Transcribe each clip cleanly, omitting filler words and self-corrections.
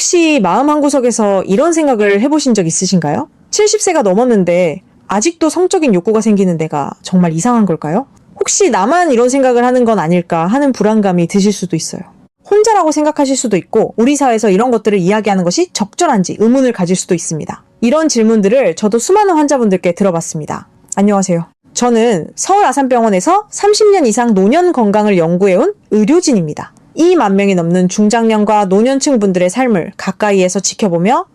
혹시 마음 한구석에서 이런 생각을 해보신 적 있으신가요? 70세가 넘었는데 아직도 성적인 욕구가 생기는 내가 정말 이상한 걸까요? 혹시 나만 이런 생각을 하는 건 아닐까 하는 불안감이 드실 수도 있어요. 혼자라고 생각하실 수도 있고 우리 사회에서 이런 것들을 이야기하는 것이 적절한지 의문을 가질 수도 있습니다. 이런 질문들을 저도 수많은 환자분들께 들어봤습니다. 안녕하세요. 저는 서울 아산병원에서 30년 이상 노년 건강을 연구해온 의료진입니다. 2만 명이 넘는 중장년과 노년층 분들의 삶을 가까이에서 지켜보며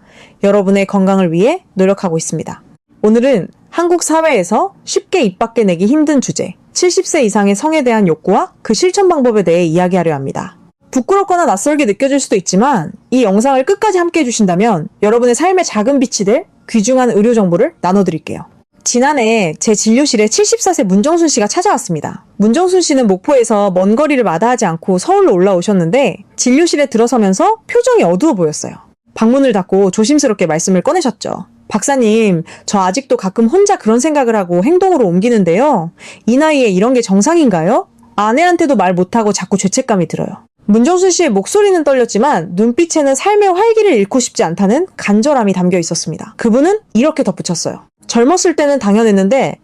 여러분의 건강을 위해 노력하고 있습니다. 오늘은 한국 사회에서 쉽게 입 밖에 내기 힘든 주제, 70세 이상의 성에 대한 욕구와 그 실천 방법에 대해 이야기하려 합니다. 부끄럽거나 낯설게 느껴질 수도 있지만 이 영상을 끝까지 함께 해주신다면 여러분의 삶에 작은 빛이 될 귀중한 의료 정보를 나눠드릴게요. 지난해 제 진료실에 74세 문정순 씨가 찾아왔습니다. 문정순 씨는 목포에서 먼 거리를 마다하지 않고 서울로 올라오셨는데 진료실에 들어서면서 표정이 어두워 보였어요. 방문을 닫고 조심스럽게 말씀을 꺼내셨죠. 박사님, 저 아직도 가끔 혼자 그런 생각을 하고 행동으로 옮기는데요. 이 나이에 이런 게 정상인가요? 아내한테도 말 못하고 자꾸 죄책감이 들어요. 문정순 씨의 목소리는 떨렸지만 눈빛에는 삶의 활기를 잃고 싶지 않다는 간절함이 담겨 있었습니다. 그분은 이렇게 덧붙였어요. 젊었을 때는 당연했는데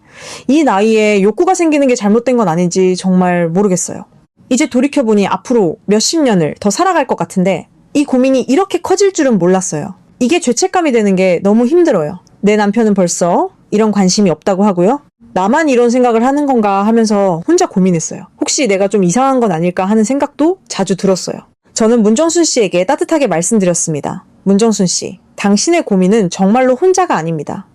이 나이에 욕구가 생기는 게 잘못된 건 아닌지 정말 모르겠어요. 이제 돌이켜보니 앞으로 몇십 년을 더 살아갈 것 같은데 이 고민이 이렇게 커질 줄은 몰랐어요. 이게 죄책감이 되는 게 너무 힘들어요. 내 남편은 벌써 이런 관심이 없다고 하고요. 나만 이런 생각을 하는 건가 하면서 혼자 고민했어요. 혹시 내가 좀 이상한 건 아닐까 하는 생각도 자주 들었어요. 저는 문정순 씨에게 따뜻하게 말씀드렸습니다. 문정순 씨, 당신의 고민은 정말로 혼자가 아닙니다.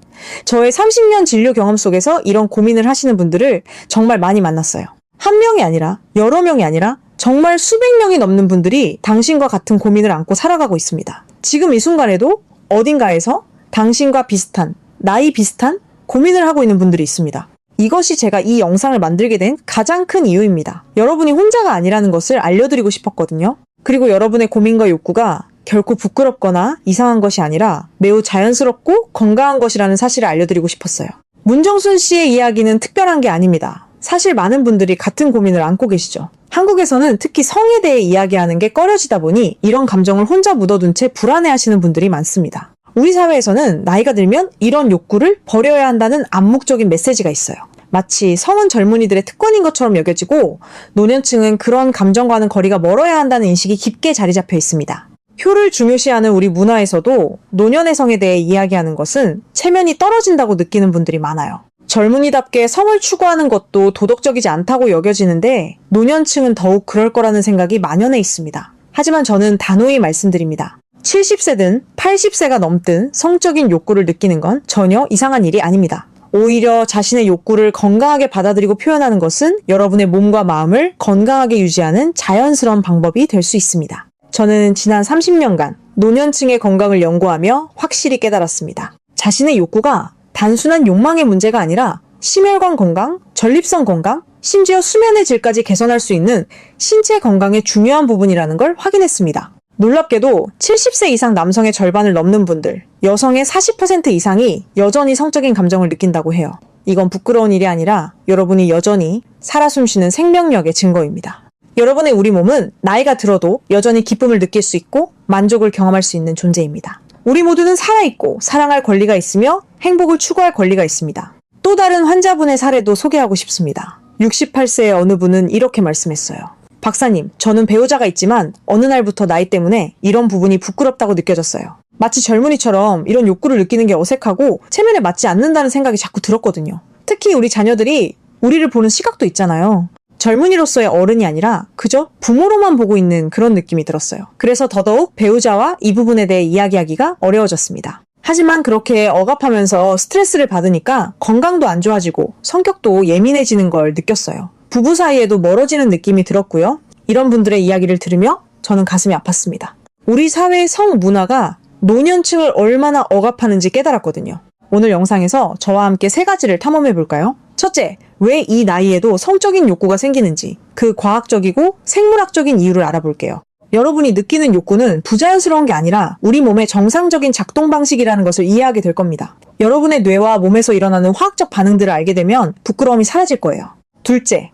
저의 30년 진료 경험 속에서 이런 고민을 하시는 분들을 정말 많이 만났어요. 한 명이 아니라 여러 명이 아니라 정말 수백 명이 넘는 분들이 당신과 같은 고민을 안고 살아가고 있습니다. 지금 이 순간에도 어딘가에서 당신과 비슷한, 나이 비슷한 고민을 하고 있는 분들이 있습니다. 이것이 제가 이 영상을 만들게 된 가장 큰 이유입니다. 여러분이 혼자가 아니라는 것을 알려드리고 싶었거든요. 그리고 여러분의 고민과 욕구가 결코 부끄럽거나 이상한 것이 아니라 매우 자연스럽고 건강한 것이라는 사실을 알려드리고 싶었어요. 문정순 씨의 이야기는 특별한 게 아닙니다. 사실 많은 분들이 같은 고민을 안고 계시죠. 한국에서는 특히 성에 대해 이야기하는 게 꺼려지다 보니 이런 감정을 혼자 묻어둔 채 불안해하시는 분들이 많습니다. 우리 사회에서는 나이가 들면 이런 욕구를 버려야 한다는 암묵적인 메시지가 있어요. 마치 성은 젊은이들의 특권인 것처럼 여겨지고 노년층은 그런 감정과는 거리가 멀어야 한다는 인식이 깊게 자리 잡혀 있습니다. 효를 중요시하는 우리 문화에서도 노년의 성에 대해 이야기하는 것은 체면이 떨어진다고 느끼는 분들이 많아요. 젊은이답게 성을 추구하는 것도 도덕적이지 않다고 여겨지는데 노년층은 더욱 그럴 거라는 생각이 만연해 있습니다. 하지만 저는 단호히 말씀드립니다. 70세든 80세가 넘든 성적인 욕구를 느끼는 건 전혀 이상한 일이 아닙니다. 오히려 자신의 욕구를 건강하게 받아들이고 표현하는 것은 여러분의 몸과 마음을 건강하게 유지하는 자연스러운 방법이 될 수 있습니다. 저는 지난 30년간 노년층의 건강을 연구하며 확실히 깨달았습니다. 자신의 욕구가 단순한 욕망의 문제가 아니라 심혈관 건강, 전립선 건강, 심지어 수면의 질까지 개선할 수 있는 신체 건강의 중요한 부분이라는 걸 확인했습니다. 놀랍게도 70세 이상 남성의 절반을 넘는 분들, 여성의 40% 이상이 여전히 성적인 감정을 느낀다고 해요. 이건 부끄러운 일이 아니라 여러분이 여전히 살아 숨쉬는 생명력의 증거입니다. 여러분의 우리 몸은 나이가 들어도 여전히 기쁨을 느낄 수 있고 만족을 경험할 수 있는 존재입니다. 우리 모두는 살아있고 사랑할 권리가 있으며 행복을 추구할 권리가 있습니다. 또 다른 환자분의 사례도 소개하고 싶습니다. 68세의 어느 분은 이렇게 말씀했어요. 박사님, 저는 배우자가 있지만 어느 날부터 나이 때문에 이런 부분이 부끄럽다고 느껴졌어요. 마치 젊은이처럼 이런 욕구를 느끼는 게 어색하고 체면에 맞지 않는다는 생각이 자꾸 들었거든요. 특히 우리 자녀들이 우리를 보는 시각도 있잖아요. 젊은이로서의 어른이 아니라 그저 부모로만 보고 있는 그런 느낌이 들었어요. 그래서 더더욱 배우자와 이 부분에 대해 이야기하기가 어려워졌습니다. 하지만 그렇게 억압하면서 스트레스를 받으니까 건강도 안 좋아지고 성격도 예민해지는 걸 느꼈어요. 부부 사이에도 멀어지는 느낌이 들었고요. 이런 분들의 이야기를 들으며 저는 가슴이 아팠습니다. 우리 사회의 성 문화가 노년층을 얼마나 억압하는지 깨달았거든요. 오늘 영상에서 저와 함께 3가지를 탐험해 볼까요? 첫째, 왜 이 나이에도 성적인 욕구가 생기는지 그 과학적이고 생물학적인 이유를 알아볼게요. 여러분이 느끼는 욕구는 부자연스러운 게 아니라 우리 몸의 정상적인 작동 방식이라는 것을 이해하게 될 겁니다. 여러분의 뇌와 몸에서 일어나는 화학적 반응들을 알게 되면 부끄러움이 사라질 거예요. 둘째,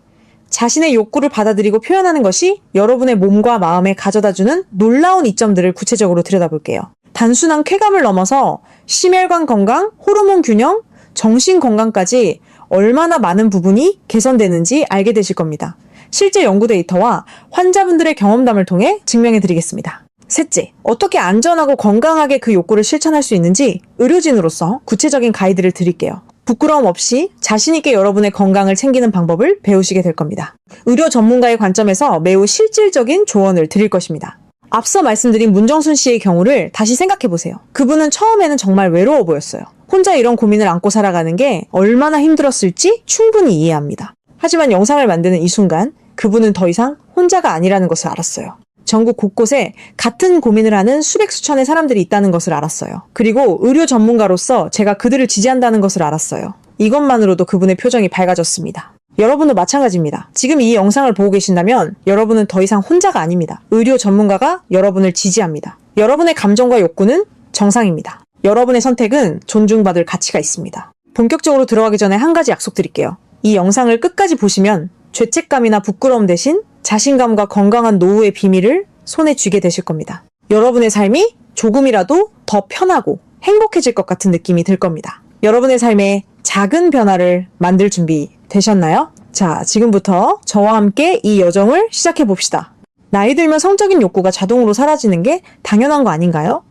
자신의 욕구를 받아들이고 표현하는 것이 여러분의 몸과 마음에 가져다주는 놀라운 이점들을 구체적으로 들여다볼게요. 단순한 쾌감을 넘어서 심혈관 건강, 호르몬 균형, 정신 건강까지 얼마나 많은 부분이 개선되는지 알게 되실 겁니다. 실제 연구 데이터와 환자분들의 경험담을 통해 증명해 드리겠습니다. 셋째, 어떻게 안전하고 건강하게 그 욕구를 실천할 수 있는지 의료진으로서 구체적인 가이드를 드릴게요. 부끄러움 없이 자신있게 여러분의 건강을 챙기는 방법을 배우시게 될 겁니다. 의료 전문가의 관점에서 매우 실질적인 조언을 드릴 것입니다. 앞서 말씀드린 문정순 씨의 경우를 다시 생각해보세요. 그분은 처음에는 정말 외로워 보였어요. 혼자 이런 고민을 안고 살아가는 게 얼마나 힘들었을지 충분히 이해합니다. 하지만 영상을 만드는 이 순간 그분은 더 이상 혼자가 아니라는 것을 알았어요. 전국 곳곳에 같은 고민을 하는 수백 수천의 사람들이 있다는 것을 알았어요. 그리고 의료 전문가로서 제가 그들을 지지한다는 것을 알았어요. 이것만으로도 그분의 표정이 밝아졌습니다. 여러분도 마찬가지입니다. 지금 이 영상을 보고 계신다면 여러분은 더 이상 혼자가 아닙니다. 의료 전문가가 여러분을 지지합니다. 여러분의 감정과 욕구는 정상입니다. 여러분의 선택은 존중받을 가치가 있습니다. 본격적으로 들어가기 전에 한 가지 약속드릴게요. 이 영상을 끝까지 보시면 죄책감이나 부끄러움 대신 자신감과 건강한 노후의 비밀을 손에 쥐게 되실 겁니다. 여러분의 삶이 조금이라도 더 편하고 행복해질 것 같은 느낌이 들 겁니다. 여러분의 삶에 작은 변화를 만들 준비 되셨나요? 자, 지금부터 저와 함께 이 여정을 시작해 봅시다. 나이 들면 성적인 욕구가 자동으로 사라지는 게 당연한 거 아닌가요?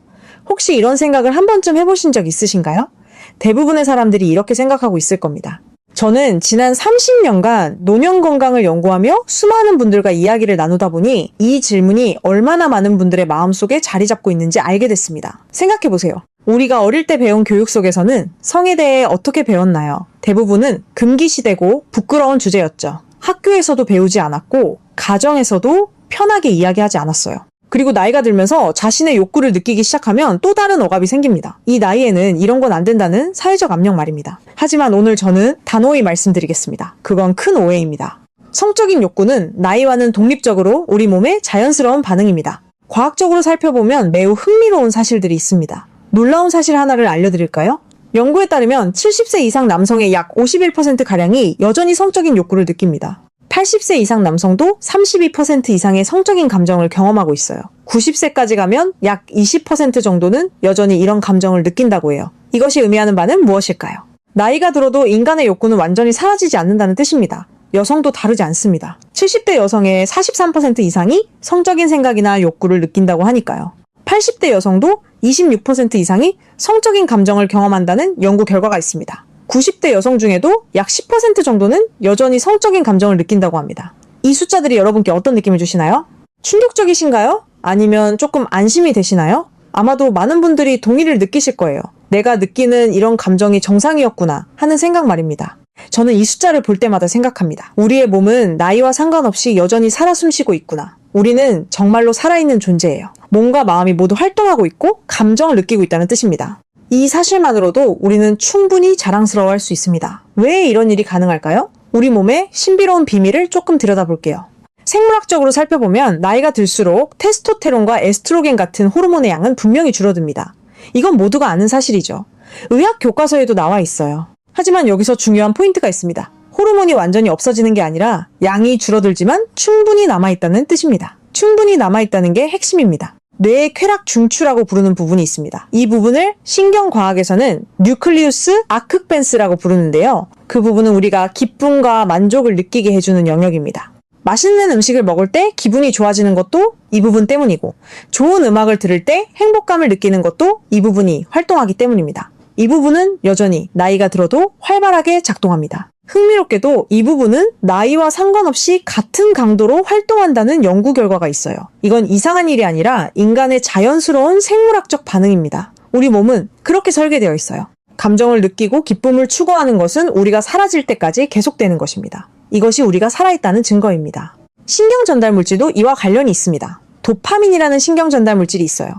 혹시 이런 생각을 한 번쯤 해보신 적 있으신가요? 대부분의 사람들이 이렇게 생각하고 있을 겁니다. 저는 지난 30년간 노년 건강을 연구하며 수많은 분들과 이야기를 나누다 보니 이 질문이 얼마나 많은 분들의 마음속에 자리 잡고 있는지 알게 됐습니다. 생각해보세요. 우리가 어릴 때 배운 교육 속에서는 성에 대해 어떻게 배웠나요? 대부분은 금기시되고 부끄러운 주제였죠. 학교에서도 배우지 않았고 가정에서도 편하게 이야기하지 않았어요. 그리고 나이가 들면서 자신의 욕구를 느끼기 시작하면 또 다른 억압이 생깁니다. 이 나이에는 이런 건 안 된다는 사회적 압력 말입니다. 하지만 오늘 저는 단호히 말씀드리겠습니다. 그건 큰 오해입니다. 성적인 욕구는 나이와는 독립적으로 우리 몸의 자연스러운 반응입니다. 과학적으로 살펴보면 매우 흥미로운 사실들이 있습니다. 놀라운 사실 하나를 알려드릴까요? 연구에 따르면 70세 이상 남성의 약 51%가량이 여전히 성적인 욕구를 느낍니다. 80세 이상 남성도 32% 이상의 성적인 감정을 경험하고 있어요. 90세까지 가면 약 20% 정도는 여전히 이런 감정을 느낀다고 해요. 이것이 의미하는 바는 무엇일까요? 나이가 들어도 인간의 욕구는 완전히 사라지지 않는다는 뜻입니다. 여성도 다르지 않습니다. 70대 여성의 43% 이상이 성적인 생각이나 욕구를 느낀다고 하니까요. 80대 여성도 26% 이상이 성적인 감정을 경험한다는 연구 결과가 있습니다. 90대 여성 중에도 약 10% 정도는 여전히 성적인 감정을 느낀다고 합니다. 이 숫자들이 여러분께 어떤 느낌을 주시나요? 충격적이신가요? 아니면 조금 안심이 되시나요? 아마도 많은 분들이 동의를 느끼실 거예요. 내가 느끼는 이런 감정이 정상이었구나 하는 생각 말입니다. 저는 이 숫자를 볼 때마다 생각합니다. 우리의 몸은 나이와 상관없이 여전히 살아 숨쉬고 있구나. 우리는 정말로 살아있는 존재예요. 몸과 마음이 모두 활동하고 있고 감정을 느끼고 있다는 뜻입니다. 이 사실만으로도 우리는 충분히 자랑스러워할 수 있습니다. 왜 이런 일이 가능할까요? 우리 몸의 신비로운 비밀을 조금 들여다볼게요. 생물학적으로 살펴보면 나이가 들수록 테스토테론과 에스트로겐 같은 호르몬의 양은 분명히 줄어듭니다. 이건 모두가 아는 사실이죠. 의학 교과서에도 나와 있어요. 하지만 여기서 중요한 포인트가 있습니다. 호르몬이 완전히 없어지는 게 아니라 양이 줄어들지만 충분히 남아있다는 뜻입니다. 충분히 남아있다는 게 핵심입니다. 뇌의 쾌락 중추라고 부르는 부분이 있습니다. 이 부분을 신경과학에서는 뉴클리우스 아크벤스라고 부르는데요. 그 부분은 우리가 기쁨과 만족을 느끼게 해주는 영역입니다. 맛있는 음식을 먹을 때 기분이 좋아지는 것도 이 부분 때문이고, 좋은 음악을 들을 때 행복감을 느끼는 것도 이 부분이 활동하기 때문입니다. 이 부분은 여전히 나이가 들어도 활발하게 작동합니다. 흥미롭게도 이 부분은 나이와 상관없이 같은 강도로 활동한다는 연구 결과가 있어요. 이건 이상한 일이 아니라 인간의 자연스러운 생물학적 반응입니다. 우리 몸은 그렇게 설계되어 있어요. 감정을 느끼고 기쁨을 추구하는 것은 우리가 사라질 때까지 계속되는 것입니다. 이것이 우리가 살아있다는 증거입니다. 신경 전달 물질도 이와 관련이 있습니다. 도파민이라는 신경 전달 물질이 있어요.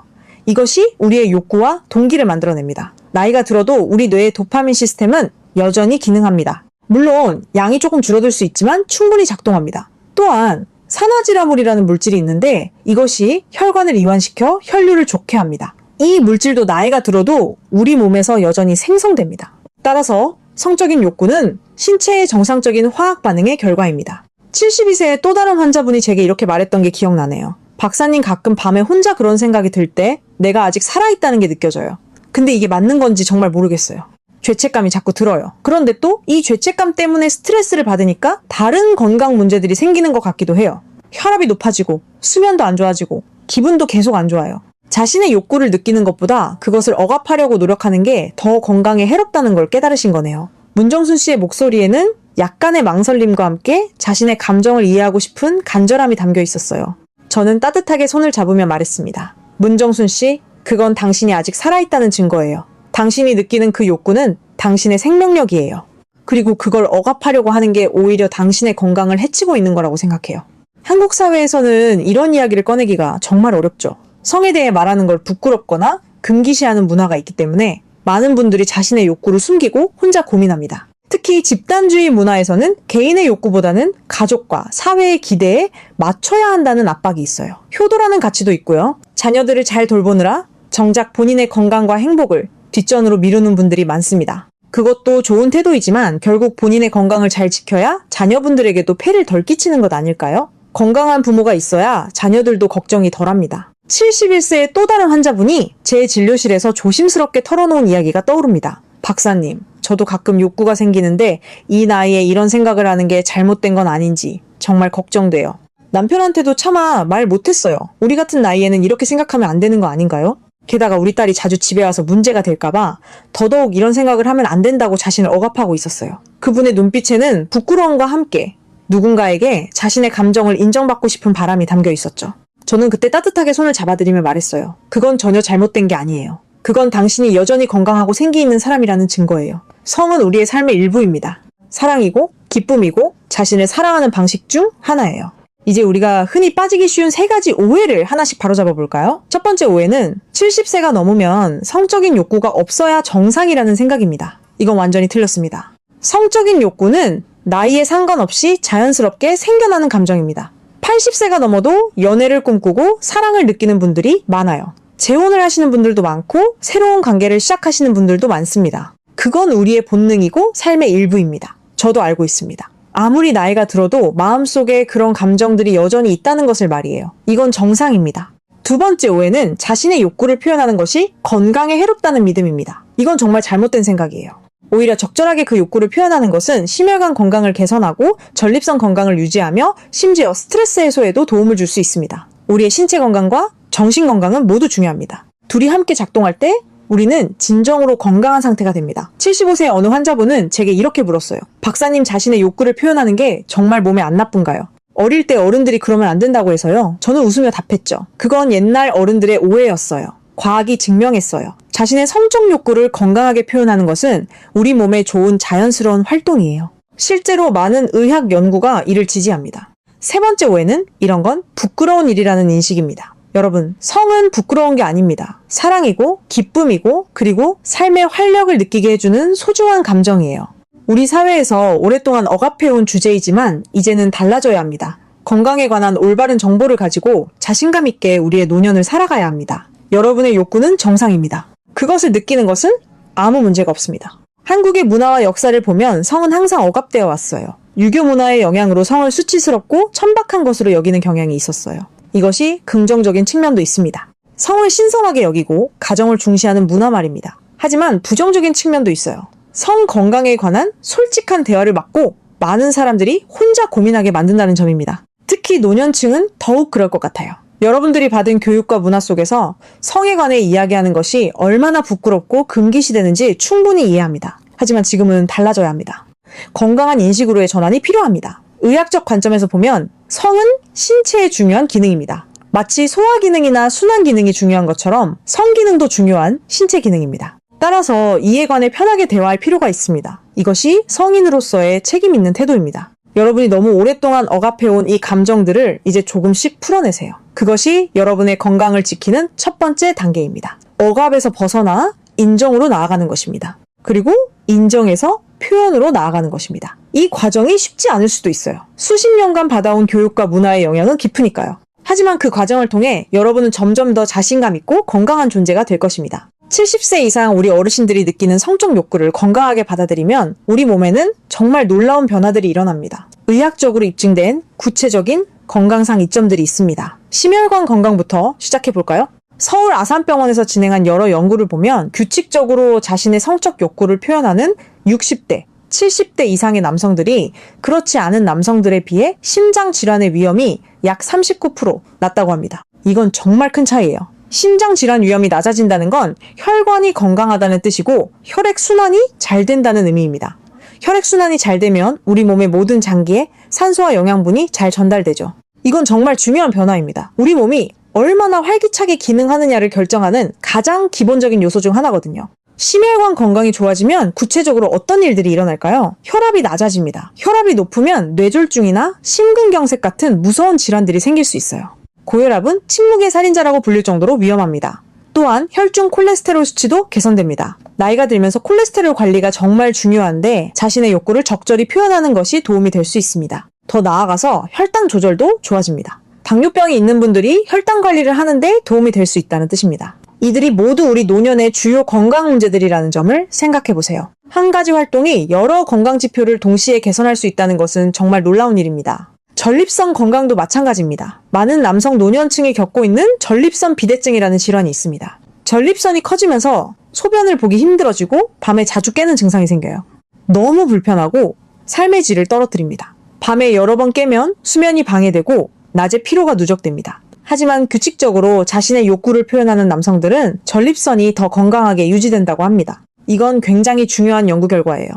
이것이 우리의 욕구와 동기를 만들어냅니다. 나이가 들어도 우리 뇌의 도파민 시스템은 여전히 기능합니다. 물론 양이 조금 줄어들 수 있지만 충분히 작동합니다. 또한 산화지라물이라는 물질이 있는데 이것이 혈관을 이완시켜 혈류를 좋게 합니다. 이 물질도 나이가 들어도 우리 몸에서 여전히 생성됩니다. 따라서 성적인 욕구는 신체의 정상적인 화학 반응의 결과입니다. 72세의 또 다른 환자분이 제게 이렇게 말했던 게 기억나네요. 박사님, 가끔 밤에 혼자 그런 생각이 들 때 내가 아직 살아있다는 게 느껴져요. 근데 이게 맞는 건지 정말 모르겠어요. 죄책감이 자꾸 들어요. 그런데 또 이 죄책감 때문에 스트레스를 받으니까 다른 건강 문제들이 생기는 것 같기도 해요. 혈압이 높아지고 수면도 안 좋아지고 기분도 계속 안 좋아요. 자신의 욕구를 느끼는 것보다 그것을 억압하려고 노력하는 게 더 건강에 해롭다는 걸 깨달으신 거네요. 문정순 씨의 목소리에는 약간의 망설임과 함께 자신의 감정을 이해하고 싶은 간절함이 담겨 있었어요. 저는 따뜻하게 손을 잡으며 말했습니다. 문정순 씨, 그건 당신이 아직 살아있다는 증거예요. 당신이 느끼는 그 욕구는 당신의 생명력이에요. 그리고 그걸 억압하려고 하는 게 오히려 당신의 건강을 해치고 있는 거라고 생각해요. 한국 사회에서는 이런 이야기를 꺼내기가 정말 어렵죠. 성에 대해 말하는 걸 부끄럽거나 금기시하는 문화가 있기 때문에 많은 분들이 자신의 욕구를 숨기고 혼자 고민합니다. 특히 집단주의 문화에서는 개인의 욕구보다는 가족과 사회의 기대에 맞춰야 한다는 압박이 있어요. 효도라는 가치도 있고요. 자녀들을 잘 돌보느라 정작 본인의 건강과 행복을 뒷전으로 미루는 분들이 많습니다. 그것도 좋은 태도이지만 결국 본인의 건강을 잘 지켜야 자녀분들에게도 폐를 덜 끼치는 것 아닐까요? 건강한 부모가 있어야 자녀들도 걱정이 덜합니다. 71세의 또 다른 환자분이 제 진료실에서 조심스럽게 털어놓은 이야기가 떠오릅니다. 박사님, 저도 가끔 욕구가 생기는데 이 나이에 이런 생각을 하는 게 잘못된 건 아닌지 정말 걱정돼요. 남편한테도 차마 말 못했어요. 우리 같은 나이에는 이렇게 생각하면 안 되는 거 아닌가요? 게다가 우리 딸이 자주 집에 와서 문제가 될까봐 더더욱 이런 생각을 하면 안 된다고 자신을 억압하고 있었어요. 그분의 눈빛에는 부끄러움과 함께 누군가에게 자신의 감정을 인정받고 싶은 바람이 담겨 있었죠. 저는 그때 따뜻하게 손을 잡아드리며 말했어요. 그건 전혀 잘못된 게 아니에요. 그건 당신이 여전히 건강하고 생기 있는 사람이라는 증거예요. 성은 우리의 삶의 일부입니다. 사랑이고 기쁨이고 자신을 사랑하는 방식 중 하나예요. 이제 우리가 흔히 빠지기 쉬운 3가지 오해를 하나씩 바로잡아 볼까요? 첫 번째 오해는 70세가 넘으면 성적인 욕구가 없어야 정상이라는 생각입니다. 이건 완전히 틀렸습니다. 성적인 욕구는 나이에 상관없이 자연스럽게 생겨나는 감정입니다. 80세가 넘어도 연애를 꿈꾸고 사랑을 느끼는 분들이 많아요. 재혼을 하시는 분들도 많고 새로운 관계를 시작하시는 분들도 많습니다. 그건 우리의 본능이고 삶의 일부입니다. 저도 알고 있습니다. 아무리 나이가 들어도 마음속에 그런 감정들이 여전히 있다는 것을 말이에요. 이건 정상입니다. 두 번째 오해는 자신의 욕구를 표현하는 것이 건강에 해롭다는 믿음입니다. 이건 정말 잘못된 생각이에요. 오히려 적절하게 그 욕구를 표현하는 것은 심혈관 건강을 개선하고 전립선 건강을 유지하며 심지어 스트레스 해소에도 도움을 줄 수 있습니다. 우리의 신체 건강과 정신 건강은 모두 중요합니다. 둘이 함께 작동할 때 우리는 진정으로 건강한 상태가 됩니다. 75세의 어느 환자분은 제게 이렇게 물었어요. 박사님, 자신의 욕구를 표현하는 게 정말 몸에 안 나쁜가요? 어릴 때 어른들이 그러면 안 된다고 해서요. 저는 웃으며 답했죠. 그건 옛날 어른들의 오해였어요. 과학이 증명했어요. 자신의 성적 욕구를 건강하게 표현하는 것은 우리 몸에 좋은 자연스러운 활동이에요. 실제로 많은 의학 연구가 이를 지지합니다. 세 번째 오해는 이런 건 부끄러운 일이라는 인식입니다. 여러분, 성은 부끄러운 게 아닙니다. 사랑이고 기쁨이고 그리고 삶의 활력을 느끼게 해주는 소중한 감정이에요. 우리 사회에서 오랫동안 억압해온 주제이지만 이제는 달라져야 합니다. 건강에 관한 올바른 정보를 가지고 자신감 있게 우리의 노년을 살아가야 합니다. 여러분의 욕구는 정상입니다. 그것을 느끼는 것은 아무 문제가 없습니다. 한국의 문화와 역사를 보면 성은 항상 억압되어 왔어요. 유교 문화의 영향으로 성을 수치스럽고 천박한 것으로 여기는 경향이 있었어요. 이것이 긍정적인 측면도 있습니다. 성을 신성하게 여기고 가정을 중시하는 문화 말입니다. 하지만 부정적인 측면도 있어요. 성 건강에 관한 솔직한 대화를 막고 많은 사람들이 혼자 고민하게 만든다는 점입니다. 특히 노년층은 더욱 그럴 것 같아요. 여러분들이 받은 교육과 문화 속에서 성에 관해 이야기하는 것이 얼마나 부끄럽고 금기시되는지 충분히 이해합니다. 하지만 지금은 달라져야 합니다. 건강한 인식으로의 전환이 필요합니다. 의학적 관점에서 보면 성은 신체의 중요한 기능입니다. 마치 소화 기능이나 순환 기능이 중요한 것처럼 성 기능도 중요한 신체 기능입니다. 따라서 이에 관해 편하게 대화할 필요가 있습니다. 이것이 성인으로서의 책임 있는 태도입니다. 여러분이 너무 오랫동안 억압해온 이 감정들을 이제 조금씩 풀어내세요. 그것이 여러분의 건강을 지키는 첫 번째 단계입니다. 억압에서 벗어나 인정으로 나아가는 것입니다. 그리고 인정에서 표현으로 나아가는 것입니다. 이 과정이 쉽지 않을 수도 있어요. 수십 년간 받아온 교육과 문화의 영향은 깊으니까요. 하지만 그 과정을 통해 여러분은 점점 더 자신감 있고 건강한 존재가 될 것입니다. 70세 이상 우리 어르신들이 느끼는 성적 욕구를 건강하게 받아들이면 우리 몸에는 정말 놀라운 변화들이 일어납니다. 의학적으로 입증된 구체적인 건강상 이점들이 있습니다. 심혈관 건강부터 시작해볼까요? 서울 아산병원에서 진행한 여러 연구를 보면 규칙적으로 자신의 성적 욕구를 표현하는 60대, 70대 이상의 남성들이 그렇지 않은 남성들에 비해 심장 질환의 위험이 약 39% 낮다고 합니다. 이건 정말 큰 차이예요. 심장 질환 위험이 낮아진다는 건 혈관이 건강하다는 뜻이고 혈액순환이 잘 된다는 의미입니다. 혈액순환이 잘 되면 우리 몸의 모든 장기에 산소와 영양분이 잘 전달되죠. 이건 정말 중요한 변화입니다. 우리 몸이 얼마나 활기차게 기능하느냐를 결정하는 가장 기본적인 요소 중 하나거든요. 심혈관 건강이 좋아지면 구체적으로 어떤 일들이 일어날까요? 혈압이 낮아집니다. 혈압이 높으면 뇌졸중이나 심근경색 같은 무서운 질환들이 생길 수 있어요. 고혈압은 침묵의 살인자라고 불릴 정도로 위험합니다. 또한 혈중 콜레스테롤 수치도 개선됩니다. 나이가 들면서 콜레스테롤 관리가 정말 중요한데 자신의 욕구를 적절히 표현하는 것이 도움이 될 수 있습니다. 더 나아가서 혈당 조절도 좋아집니다. 당뇨병이 있는 분들이 혈당 관리를 하는데 도움이 될 수 있다는 뜻입니다. 이들이 모두 우리 노년의 주요 건강 문제들이라는 점을 생각해 보세요. 한 가지 활동이 여러 건강 지표를 동시에 개선할 수 있다는 것은 정말 놀라운 일입니다. 전립선 건강도 마찬가지입니다. 많은 남성 노년층이 겪고 있는 전립선 비대증이라는 질환이 있습니다. 전립선이 커지면서 소변을 보기 힘들어지고 밤에 자주 깨는 증상이 생겨요. 너무 불편하고 삶의 질을 떨어뜨립니다. 밤에 여러 번 깨면 수면이 방해되고 낮에 피로가 누적됩니다. 하지만 규칙적으로 자신의 욕구를 표현하는 남성들은 전립선이 더 건강하게 유지된다고 합니다. 이건 굉장히 중요한 연구 결과예요.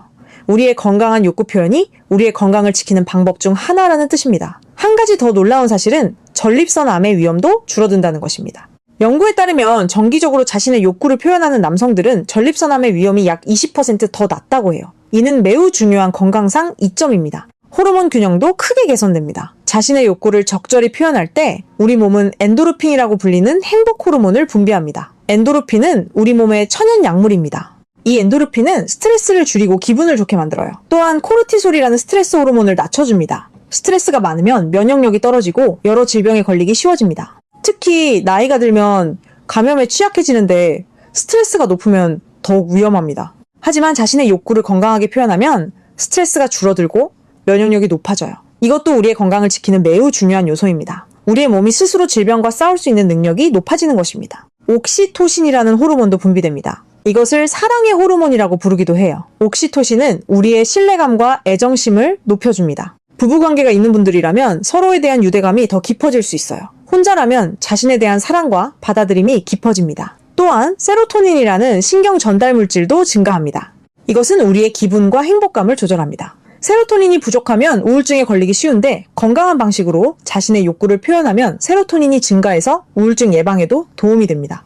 우리의 건강한 욕구 표현이 우리의 건강을 지키는 방법 중 하나라는 뜻입니다. 한 가지 더 놀라운 사실은 전립선 암의 위험도 줄어든다는 것입니다. 연구에 따르면 정기적으로 자신의 욕구를 표현하는 남성들은 전립선 암의 위험이 약 20% 더 낮다고 해요. 이는 매우 중요한 건강상 이점입니다. 호르몬 균형도 크게 개선됩니다. 자신의 욕구를 적절히 표현할 때 우리 몸은 엔도르핀이라고 불리는 행복 호르몬을 분비합니다. 엔도르핀은 우리 몸의 천연 약물입니다. 이 엔도르핀은 스트레스를 줄이고 기분을 좋게 만들어요. 또한 코르티솔이라는 스트레스 호르몬을 낮춰줍니다. 스트레스가 많으면 면역력이 떨어지고 여러 질병에 걸리기 쉬워집니다. 특히 나이가 들면 감염에 취약해지는데 스트레스가 높으면 더욱 위험합니다. 하지만 자신의 욕구를 건강하게 표현하면 스트레스가 줄어들고 면역력이 높아져요. 이것도 우리의 건강을 지키는 매우 중요한 요소입니다. 우리의 몸이 스스로 질병과 싸울 수 있는 능력이 높아지는 것입니다. 옥시토신이라는 호르몬도 분비됩니다. 이것을 사랑의 호르몬이라고 부르기도 해요. 옥시토신은 우리의 신뢰감과 애정심을 높여줍니다. 부부관계가 있는 분들이라면 서로에 대한 유대감이 더 깊어질 수 있어요. 혼자라면 자신에 대한 사랑과 받아들임이 깊어집니다. 또한 세로토닌이라는 신경 전달 물질도 증가합니다. 이것은 우리의 기분과 행복감을 조절합니다. 세로토닌이 부족하면 우울증에 걸리기 쉬운데 건강한 방식으로 자신의 욕구를 표현하면 세로토닌이 증가해서 우울증 예방에도 도움이 됩니다.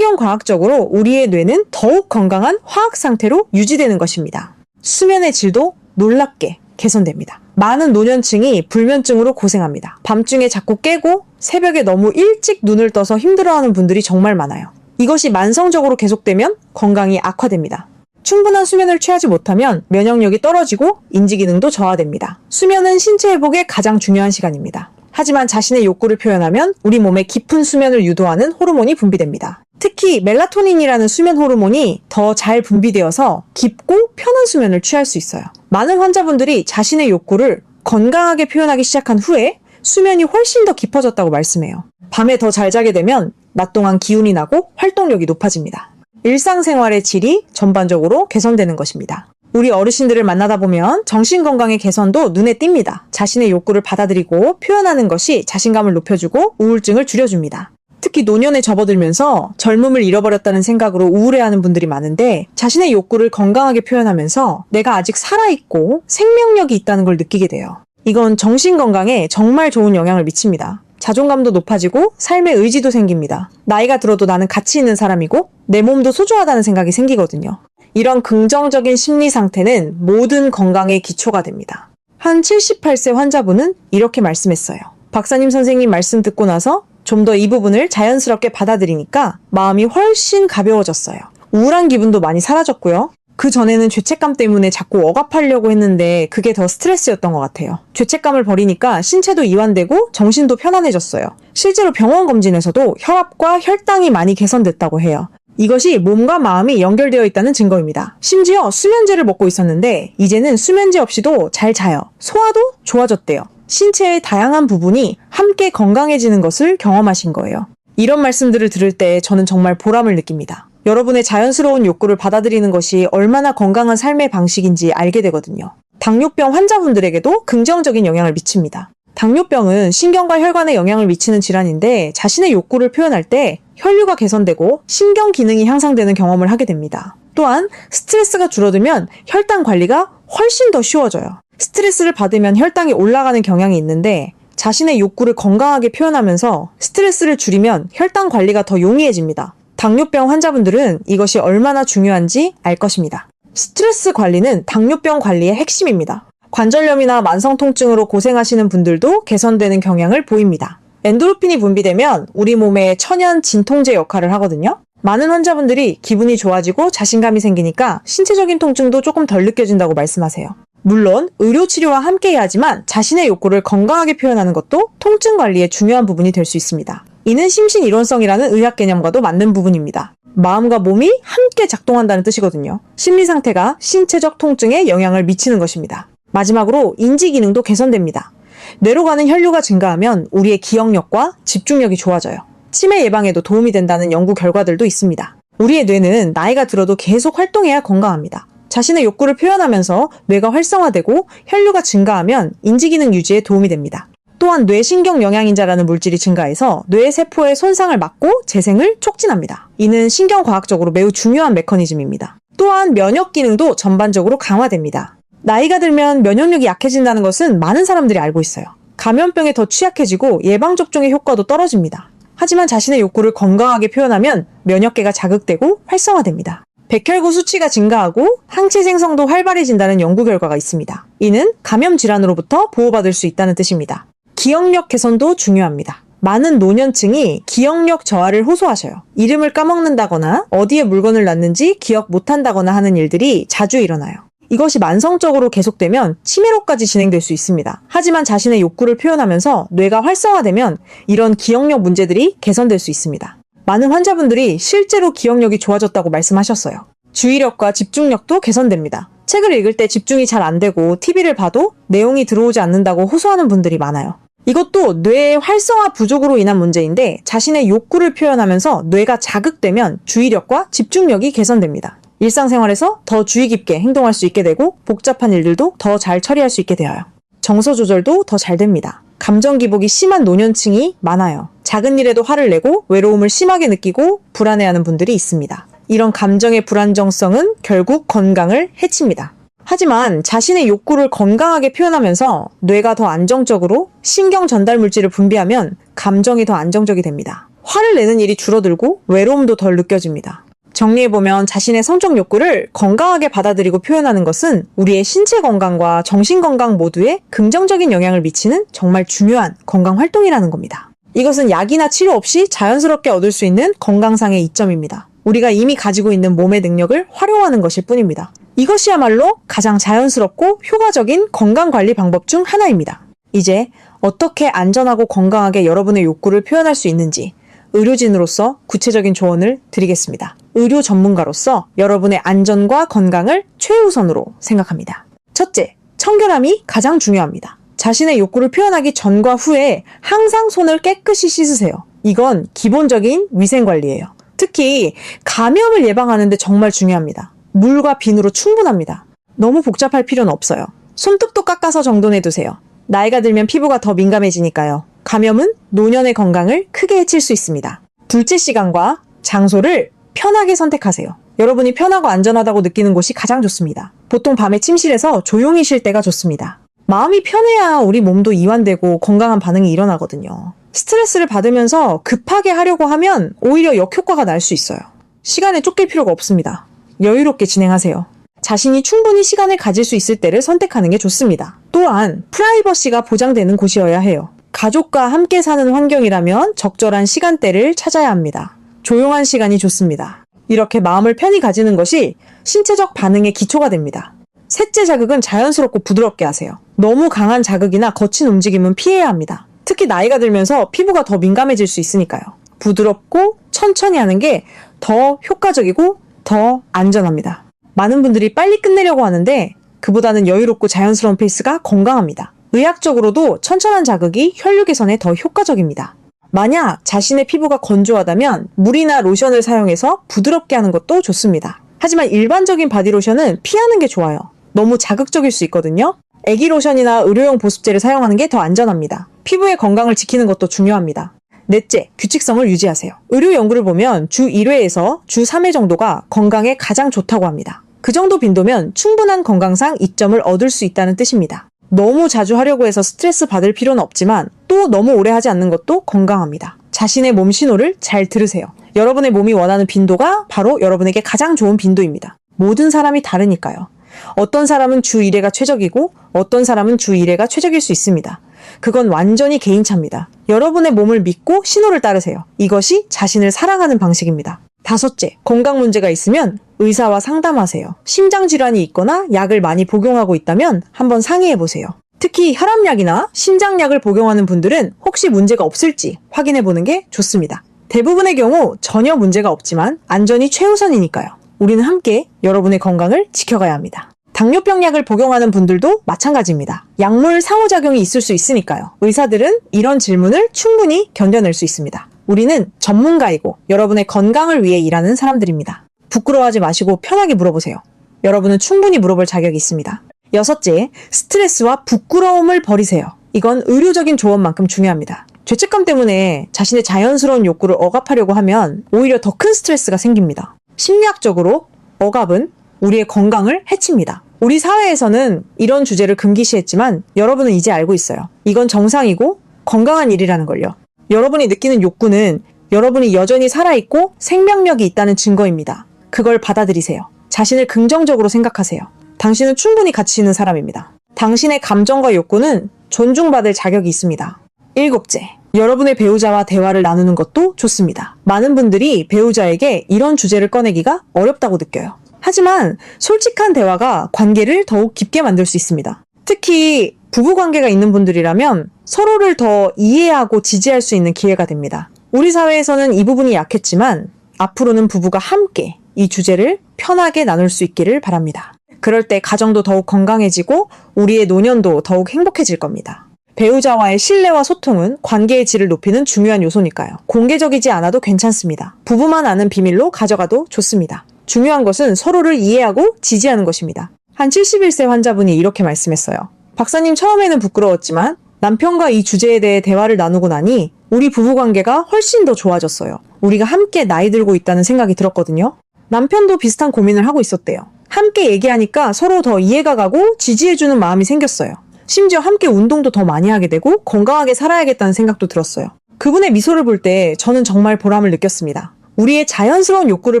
신경과학적으로 우리의 뇌는 더욱 건강한 화학 상태로 유지되는 것입니다. 수면의 질도 놀랍게 개선됩니다. 많은 노년층이 불면증으로 고생합니다. 밤중에 자꾸 깨고 새벽에 너무 일찍 눈을 떠서 힘들어하는 분들이 정말 많아요. 이것이 만성적으로 계속되면 건강이 악화됩니다. 충분한 수면을 취하지 못하면 면역력이 떨어지고 인지기능도 저하됩니다. 수면은 신체 회복에 가장 중요한 시간입니다. 하지만 자신의 욕구를 표현하면 우리 몸에 깊은 수면을 유도하는 호르몬이 분비됩니다. 특히 멜라토닌이라는 수면 호르몬이 더 잘 분비되어서 깊고 편한 수면을 취할 수 있어요. 많은 환자분들이 자신의 욕구를 건강하게 표현하기 시작한 후에 수면이 훨씬 더 깊어졌다고 말씀해요. 밤에 더 잘 자게 되면 낮 동안 기운이 나고 활동력이 높아집니다. 일상생활의 질이 전반적으로 개선되는 것입니다. 우리 어르신들을 만나다 보면 정신건강의 개선도 눈에 띕니다. 자신의 욕구를 받아들이고 표현하는 것이 자신감을 높여주고 우울증을 줄여줍니다. 특히 노년에 접어들면서 젊음을 잃어버렸다는 생각으로 우울해하는 분들이 많은데 자신의 욕구를 건강하게 표현하면서 내가 아직 살아있고 생명력이 있다는 걸 느끼게 돼요. 이건 정신건강에 정말 좋은 영향을 미칩니다. 자존감도 높아지고 삶의 의지도 생깁니다. 나이가 들어도 나는 가치 있는 사람이고 내 몸도 소중하다는 생각이 생기거든요. 이런 긍정적인 심리 상태는 모든 건강의 기초가 됩니다. 한 78세 환자분은 이렇게 말씀했어요. 박사님 선생님 말씀 듣고 나서 좀 더 이 부분을 자연스럽게 받아들이니까 마음이 훨씬 가벼워졌어요. 우울한 기분도 많이 사라졌고요. 그 전에는 죄책감 때문에 자꾸 억압하려고 했는데 그게 더 스트레스였던 것 같아요. 죄책감을 버리니까 신체도 이완되고 정신도 편안해졌어요. 실제로 병원 검진에서도 혈압과 혈당이 많이 개선됐다고 해요. 이것이 몸과 마음이 연결되어 있다는 증거입니다. 심지어 수면제를 먹고 있었는데 이제는 수면제 없이도 잘 자요. 소화도 좋아졌대요. 신체의 다양한 부분이 함께 건강해지는 것을 경험하신 거예요. 이런 말씀들을 들을 때 저는 정말 보람을 느낍니다. 여러분의 자연스러운 욕구를 받아들이는 것이 얼마나 건강한 삶의 방식인지 알게 되거든요. 당뇨병 환자분들에게도 긍정적인 영향을 미칩니다. 당뇨병은 신경과 혈관에 영향을 미치는 질환인데 자신의 욕구를 표현할 때 혈류가 개선되고 신경 기능이 향상되는 경험을 하게 됩니다. 또한 스트레스가 줄어들면 혈당 관리가 훨씬 더 쉬워져요. 스트레스를 받으면 혈당이 올라가는 경향이 있는데 자신의 욕구를 건강하게 표현하면서 스트레스를 줄이면 혈당 관리가 더 용이해집니다. 당뇨병 환자분들은 이것이 얼마나 중요한지 알 것입니다. 스트레스 관리는 당뇨병 관리의 핵심입니다. 관절염이나 만성 통증으로 고생하시는 분들도 개선되는 경향을 보입니다. 엔도르핀이 분비되면 우리 몸의 천연 진통제 역할을 하거든요. 많은 환자분들이 기분이 좋아지고 자신감이 생기니까 신체적인 통증도 조금 덜 느껴진다고 말씀하세요. 물론 의료치료와 함께 해야지만 자신의 욕구를 건강하게 표현하는 것도 통증 관리의 중요한 부분이 될 수 있습니다. 이는 심신일원성이라는 의학 개념과도 맞는 부분입니다. 마음과 몸이 함께 작동한다는 뜻이거든요. 심리 상태가 신체적 통증에 영향을 미치는 것입니다. 마지막으로 인지 기능도 개선됩니다. 뇌로 가는 혈류가 증가하면 우리의 기억력과 집중력이 좋아져요. 치매 예방에도 도움이 된다는 연구 결과들도 있습니다. 우리의 뇌는 나이가 들어도 계속 활동해야 건강합니다. 자신의 욕구를 표현하면서 뇌가 활성화되고 혈류가 증가하면 인지기능 유지에 도움이 됩니다. 또한 뇌신경 영양인자라는 물질이 증가해서 뇌 세포의 손상을 막고 재생을 촉진합니다. 이는 신경과학적으로 매우 중요한 메커니즘입니다. 또한 면역 기능도 전반적으로 강화됩니다. 나이가 들면 면역력이 약해진다는 것은 많은 사람들이 알고 있어요. 감염병에 더 취약해지고 예방접종의 효과도 떨어집니다. 하지만 자신의 욕구를 건강하게 표현하면 면역계가 자극되고 활성화됩니다. 백혈구 수치가 증가하고 항체 생성도 활발해진다는 연구 결과가 있습니다. 이는 감염 질환으로부터 보호받을 수 있다는 뜻입니다. 기억력 개선도 중요합니다. 많은 노년층이 기억력 저하를 호소하셔요. 이름을 까먹는다거나 어디에 물건을 놨는지 기억 못한다거나 하는 일들이 자주 일어나요. 이것이 만성적으로 계속되면 치매로까지 진행될 수 있습니다. 하지만 자신의 욕구를 표현하면서 뇌가 활성화되면 이런 기억력 문제들이 개선될 수 있습니다. 많은 환자분들이 실제로 기억력이 좋아졌다고 말씀하셨어요. 주의력과 집중력도 개선됩니다. 책을 읽을 때 집중이 잘 안 되고 TV를 봐도 내용이 들어오지 않는다고 호소하는 분들이 많아요. 이것도 뇌의 활성화 부족으로 인한 문제인데 자신의 욕구를 표현하면서 뇌가 자극되면 주의력과 집중력이 개선됩니다. 일상생활에서 더 주의 깊게 행동할 수 있게 되고 복잡한 일들도 더 잘 처리할 수 있게 되어요. 정서 조절도 더 잘 됩니다. 감정 기복이 심한 노년층이 많아요. 작은 일에도 화를 내고 외로움을 심하게 느끼고 불안해하는 분들이 있습니다. 이런 감정의 불안정성은 결국 건강을 해칩니다. 하지만 자신의 욕구를 건강하게 표현하면서 뇌가 더 안정적으로 신경 전달 물질을 분비하면 감정이 더 안정적이 됩니다. 화를 내는 일이 줄어들고 외로움도 덜 느껴집니다. 정리해보면 자신의 성적 욕구를 건강하게 받아들이고 표현하는 것은 우리의 신체 건강과 정신 건강 모두에 긍정적인 영향을 미치는 정말 중요한 건강 활동이라는 겁니다. 이것은 약이나 치료 없이 자연스럽게 얻을 수 있는 건강상의 이점입니다. 우리가 이미 가지고 있는 몸의 능력을 활용하는 것일 뿐입니다. 이것이야말로 가장 자연스럽고 효과적인 건강관리 방법 중 하나입니다. 이제 어떻게 안전하고 건강하게 여러분의 욕구를 표현할 수 있는지 의료진으로서 구체적인 조언을 드리겠습니다. 의료 전문가로서 여러분의 안전과 건강을 최우선으로 생각합니다. 첫째, 청결함이 가장 중요합니다. 자신의 욕구를 표현하기 전과 후에 항상 손을 깨끗이 씻으세요. 이건 기본적인 위생관리예요. 특히 감염을 예방하는데 정말 중요합니다. 물과 비누로 충분합니다. 너무 복잡할 필요는 없어요. 손톱도 깎아서 정돈해 두세요. 나이가 들면 피부가 더 민감해지니까요. 감염은 노년의 건강을 크게 해칠 수 있습니다. 둘째, 시간과 장소를 편하게 선택하세요. 여러분이 편하고 안전하다고 느끼는 곳이 가장 좋습니다. 보통 밤에 침실에서 조용히 쉴 때가 좋습니다. 마음이 편해야 우리 몸도 이완되고 건강한 반응이 일어나거든요. 스트레스를 받으면서 급하게 하려고 하면 오히려 역효과가 날 수 있어요. 시간에 쫓길 필요가 없습니다. 여유롭게 진행하세요. 자신이 충분히 시간을 가질 수 있을 때를 선택하는 게 좋습니다. 또한 프라이버시가 보장되는 곳이어야 해요. 가족과 함께 사는 환경이라면 적절한 시간대를 찾아야 합니다. 조용한 시간이 좋습니다. 이렇게 마음을 편히 가지는 것이 신체적 반응의 기초가 됩니다. 셋째, 자극은 자연스럽고 부드럽게 하세요. 너무 강한 자극이나 거친 움직임은 피해야 합니다. 특히 나이가 들면서 피부가 더 민감해질 수 있으니까요. 부드럽고 천천히 하는 게 더 효과적이고 더 안전합니다. 많은 분들이 빨리 끝내려고 하는데 그보다는 여유롭고 자연스러운 페이스가 건강합니다. 의학적으로도 천천한 자극이 혈류 개선에 더 효과적입니다. 만약 자신의 피부가 건조하다면 물이나 로션을 사용해서 부드럽게 하는 것도 좋습니다. 하지만 일반적인 바디로션은 피하는 게 좋아요. 너무 자극적일 수 있거든요. 애기 로션이나 의료용 보습제를 사용하는 게 더 안전합니다. 피부의 건강을 지키는 것도 중요합니다. 넷째, 규칙성을 유지하세요. 의료 연구를 보면 주 1회에서 주 3회 정도가 건강에 가장 좋다고 합니다. 그 정도 빈도면 충분한 건강상 이점을 얻을 수 있다는 뜻입니다. 너무 자주 하려고 해서 스트레스 받을 필요는 없지만 또 너무 오래 하지 않는 것도 건강합니다. 자신의 몸 신호를 잘 들으세요. 여러분의 몸이 원하는 빈도가 바로 여러분에게 가장 좋은 빈도입니다. 모든 사람이 다르니까요. 어떤 사람은 주 1회가 최적이고 어떤 사람은 주 1회가 최적일 수 있습니다. 그건 완전히 개인차입니다. 여러분의 몸을 믿고 신호를 따르세요. 이것이 자신을 사랑하는 방식입니다. 다섯째, 건강 문제가 있으면 의사와 상담하세요. 심장질환이 있거나 약을 많이 복용하고 있다면 한번 상의해보세요. 특히 혈압약이나 심장약을 복용하는 분들은 혹시 문제가 없을지 확인해보는 게 좋습니다. 대부분의 경우 전혀 문제가 없지만 안전이 최우선이니까요. 우리는 함께 여러분의 건강을 지켜가야 합니다. 당뇨병 약을 복용하는 분들도 마찬가지입니다. 약물 상호작용이 있을 수 있으니까요. 의사들은 이런 질문을 충분히 견뎌낼 수 있습니다. 우리는 전문가이고 여러분의 건강을 위해 일하는 사람들입니다. 부끄러워하지 마시고 편하게 물어보세요. 여러분은 충분히 물어볼 자격이 있습니다. 여섯째, 스트레스와 부끄러움을 버리세요. 이건 의료적인 조언만큼 중요합니다. 죄책감 때문에 자신의 자연스러운 욕구를 억압하려고 하면 오히려 더 큰 스트레스가 생깁니다. 심리학적으로 억압은 우리의 건강을 해칩니다. 우리 사회에서는 이런 주제를 금기시했지만 여러분은 이제 알고 있어요. 이건 정상이고 건강한 일이라는 걸요. 여러분이 느끼는 욕구는 여러분이 여전히 살아있고 생명력이 있다는 증거입니다. 그걸 받아들이세요. 자신을 긍정적으로 생각하세요. 당신은 충분히 가치 있는 사람입니다. 당신의 감정과 욕구는 존중받을 자격이 있습니다. 일곱째, 여러분의 배우자와 대화를 나누는 것도 좋습니다. 많은 분들이 배우자에게 이런 주제를 꺼내기가 어렵다고 느껴요. 하지만 솔직한 대화가 관계를 더욱 깊게 만들 수 있습니다. 특히 부부관계가 있는 분들이라면 서로를 더 이해하고 지지할 수 있는 기회가 됩니다. 우리 사회에서는 이 부분이 약했지만 앞으로는 부부가 함께 이 주제를 편하게 나눌 수 있기를 바랍니다. 그럴 때 가정도 더욱 건강해지고 우리의 노년도 더욱 행복해질 겁니다. 배우자와의 신뢰와 소통은 관계의 질을 높이는 중요한 요소니까요. 공개적이지 않아도 괜찮습니다. 부부만 아는 비밀로 가져가도 좋습니다. 중요한 것은 서로를 이해하고 지지하는 것입니다. 한 71세 환자분이 이렇게 말씀했어요. 박사님, 처음에는 부끄러웠지만 남편과 이 주제에 대해 대화를 나누고 나니 우리 부부관계가 훨씬 더 좋아졌어요. 우리가 함께 나이 들고 있다는 생각이 들었거든요. 남편도 비슷한 고민을 하고 있었대요. 함께 얘기하니까 서로 더 이해가 가고 지지해주는 마음이 생겼어요. 심지어 함께 운동도 더 많이 하게 되고 건강하게 살아야겠다는 생각도 들었어요. 그분의 미소를 볼 때 저는 정말 보람을 느꼈습니다. 우리의 자연스러운 욕구를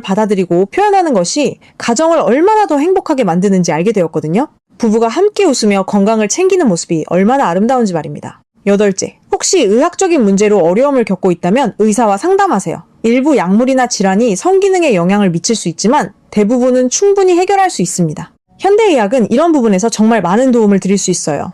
받아들이고 표현하는 것이 가정을 얼마나 더 행복하게 만드는지 알게 되었거든요. 부부가 함께 웃으며 건강을 챙기는 모습이 얼마나 아름다운지 말입니다. 여덟째, 혹시 의학적인 문제로 어려움을 겪고 있다면 의사와 상담하세요. 일부 약물이나 질환이 성기능에 영향을 미칠 수 있지만 대부분은 충분히 해결할 수 있습니다. 현대의학은 이런 부분에서 정말 많은 도움을 드릴 수 있어요.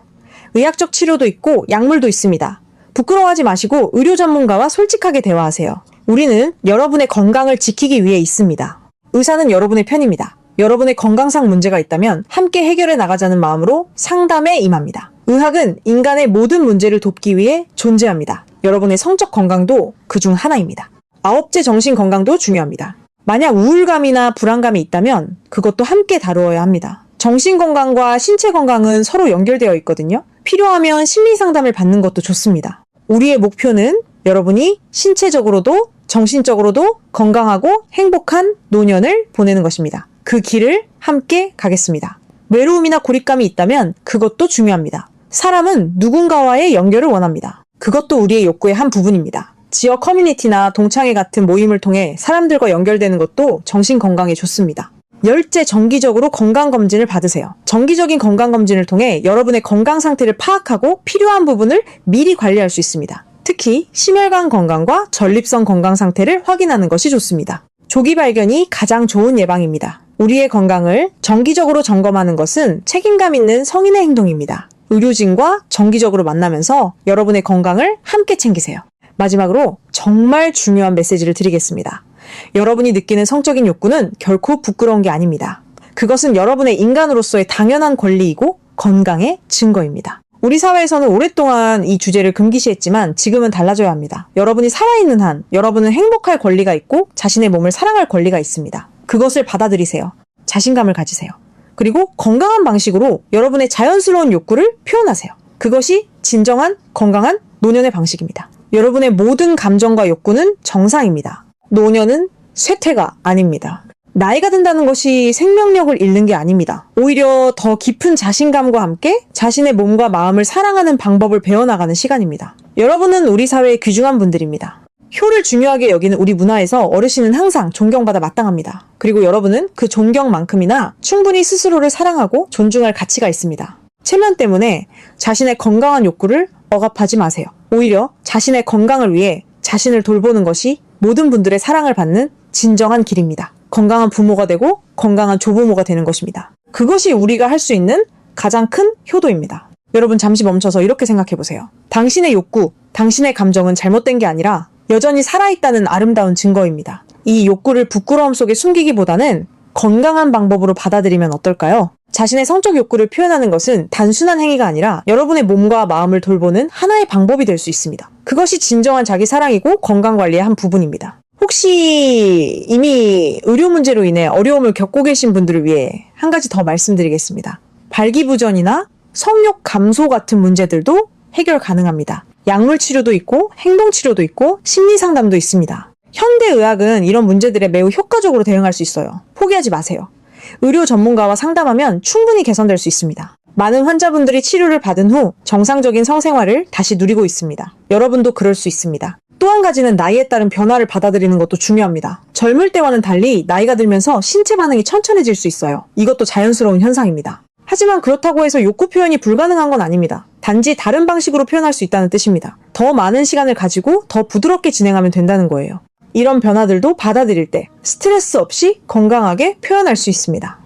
의학적 치료도 있고 약물도 있습니다. 부끄러워하지 마시고 의료 전문가와 솔직하게 대화하세요. 우리는 여러분의 건강을 지키기 위해 있습니다. 의사는 여러분의 편입니다. 여러분의 건강상 문제가 있다면 함께 해결해 나가자는 마음으로 상담에 임합니다. 의학은 인간의 모든 문제를 돕기 위해 존재합니다. 여러분의 성적 건강도 그중 하나입니다. 아홉째, 정신 건강도 중요합니다. 만약 우울감이나 불안감이 있다면 그것도 함께 다루어야 합니다. 정신 건강과 신체 건강은 서로 연결되어 있거든요. 필요하면 심리 상담을 받는 것도 좋습니다. 우리의 목표는 여러분이 신체적으로도 정신적으로도 건강하고 행복한 노년을 보내는 것입니다. 그 길을 함께 가겠습니다. 외로움이나 고립감이 있다면 그것도 중요합니다. 사람은 누군가와의 연결을 원합니다. 그것도 우리의 욕구의 한 부분입니다. 지역 커뮤니티나 동창회 같은 모임을 통해 사람들과 연결되는 것도 정신 건강에 좋습니다. 열째, 정기적으로 건강검진을 받으세요. 정기적인 건강검진을 통해 여러분의 건강 상태를 파악하고 필요한 부분을 미리 관리할 수 있습니다. 특히 심혈관 건강과 전립선 건강 상태를 확인하는 것이 좋습니다. 조기 발견이 가장 좋은 예방입니다. 우리의 건강을 정기적으로 점검하는 것은 책임감 있는 성인의 행동입니다. 의료진과 정기적으로 만나면서 여러분의 건강을 함께 챙기세요. 마지막으로 정말 중요한 메시지를 드리겠습니다. 여러분이 느끼는 성적인 욕구는 결코 부끄러운 게 아닙니다. 그것은 여러분의 인간으로서의 당연한 권리이고 건강의 증거입니다. 우리 사회에서는 오랫동안 이 주제를 금기시했지만 지금은 달라져야 합니다. 여러분이 살아있는 한 여러분은 행복할 권리가 있고 자신의 몸을 사랑할 권리가 있습니다. 그것을 받아들이세요. 자신감을 가지세요. 그리고 건강한 방식으로 여러분의 자연스러운 욕구를 표현하세요. 그것이 진정한 건강한 노년의 방식입니다. 여러분의 모든 감정과 욕구는 정상입니다. 노년은 쇠퇴가 아닙니다. 나이가 든다는 것이 생명력을 잃는 게 아닙니다. 오히려 더 깊은 자신감과 함께 자신의 몸과 마음을 사랑하는 방법을 배워나가는 시간입니다. 여러분은 우리 사회의 귀중한 분들입니다. 효를 중요하게 여기는 우리 문화에서 어르신은 항상 존경받아 마땅합니다. 그리고 여러분은 그 존경만큼이나 충분히 스스로를 사랑하고 존중할 가치가 있습니다. 체면 때문에 자신의 건강한 욕구를 억압하지 마세요. 오히려 자신의 건강을 위해 자신을 돌보는 것이 모든 분들의 사랑을 받는 진정한 길입니다. 건강한 부모가 되고 건강한 조부모가 되는 것입니다. 그것이 우리가 할 수 있는 가장 큰 효도입니다. 여러분 잠시 멈춰서 이렇게 생각해보세요. 당신의 욕구, 당신의 감정은 잘못된 게 아니라 여전히 살아있다는 아름다운 증거입니다. 이 욕구를 부끄러움 속에 숨기기보다는 건강한 방법으로 받아들이면 어떨까요? 자신의 성적 욕구를 표현하는 것은 단순한 행위가 아니라 여러분의 몸과 마음을 돌보는 하나의 방법이 될 수 있습니다. 그것이 진정한 자기 사랑이고 건강관리의 한 부분입니다. 혹시 이미 의료 문제로 인해 어려움을 겪고 계신 분들을 위해 한 가지 더 말씀드리겠습니다. 발기부전이나 성욕 감소 같은 문제들도 해결 가능합니다. 약물 치료도 있고 행동 치료도 있고 심리 상담도 있습니다. 현대의학은 이런 문제들에 매우 효과적으로 대응할 수 있어요. 포기하지 마세요. 의료 전문가와 상담하면 충분히 개선될 수 있습니다. 많은 환자분들이 치료를 받은 후 정상적인 성생활을 다시 누리고 있습니다. 여러분도 그럴 수 있습니다. 또 한 가지는 나이에 따른 변화를 받아들이는 것도 중요합니다. 젊을 때와는 달리 나이가 들면서 신체 반응이 천천해질 수 있어요. 이것도 자연스러운 현상입니다. 하지만 그렇다고 해서 욕구 표현이 불가능한 건 아닙니다. 단지 다른 방식으로 표현할 수 있다는 뜻입니다. 더 많은 시간을 가지고 더 부드럽게 진행하면 된다는 거예요. 이런 변화들도 받아들일 때 스트레스 없이 건강하게 표현할 수 있습니다.